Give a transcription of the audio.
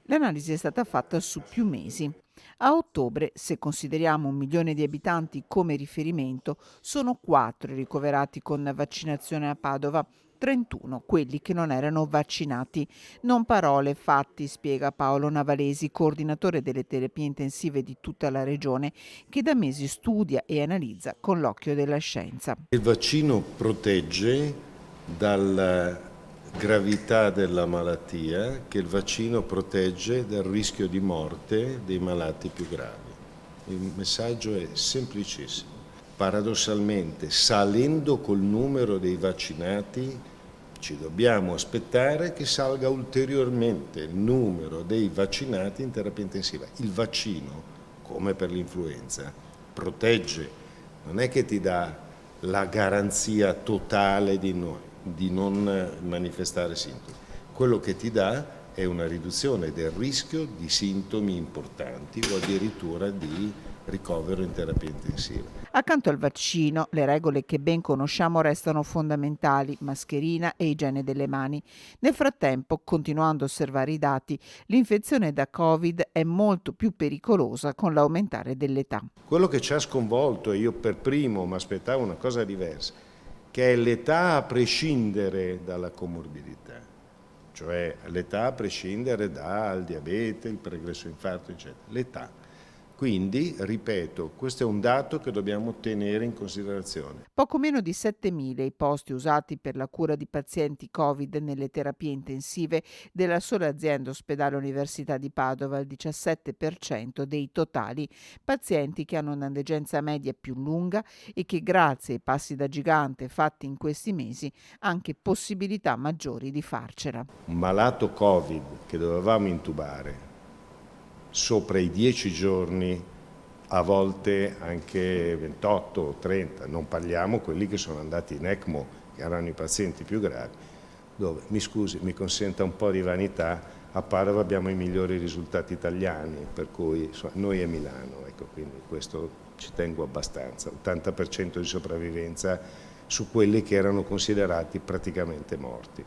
L'analisi è stata fatta su più mesi. A ottobre, se consideriamo 1 milione di abitanti come riferimento, sono 4 i ricoverati con vaccinazione a Padova, 31 quelli che non erano vaccinati. Non parole, fatti, spiega Paolo Navalesi, coordinatore delle terapie intensive di tutta la regione, che da mesi studia e analizza con l'occhio della scienza. Il vaccino protegge dalla gravità della malattia, che il vaccino protegge dal rischio di morte dei malati più gravi. Il messaggio è semplicissimo. Paradossalmente, salendo col numero dei vaccinati, ci dobbiamo aspettare che salga ulteriormente il numero dei vaccinati in terapia intensiva. Il vaccino, come per l'influenza, protegge, non è che ti dà la garanzia totale di non manifestare sintomi. Quello che ti dà è una riduzione del rischio di sintomi importanti o addirittura di ricovero in terapia intensiva. Accanto al vaccino, le regole che ben conosciamo restano fondamentali: mascherina e igiene delle mani. Nel frattempo, continuando a osservare i dati, l'infezione da Covid è molto più pericolosa con l'aumentare dell'età. Quello che ci ha sconvolto, e io per primo mi aspettavo una cosa diversa, che è l'età a prescindere dalla comorbidità, cioè l'età a prescindere dal diabete, il pregresso infarto, eccetera. L'età. Quindi, ripeto, questo è un dato che dobbiamo tenere in considerazione. Poco meno di 7.000 i posti usati per la cura di pazienti Covid nelle terapie intensive della sola azienda Ospedale Università di Padova, il 17% dei totali, pazienti che hanno una degenza media più lunga e che grazie ai passi da gigante fatti in questi mesi anche possibilità maggiori di farcela. Un malato Covid che dovevamo intubare sopra i 10 giorni, a volte anche 28 o 30, non parliamo quelli che sono andati in ECMO, che erano i pazienti più gravi, dove, mi scusi, mi consenta un po' di vanità, a Padova abbiamo i migliori risultati italiani, per cui noi e Milano, ecco, quindi questo ci tengo abbastanza, 80% di sopravvivenza su quelli che erano considerati praticamente morti.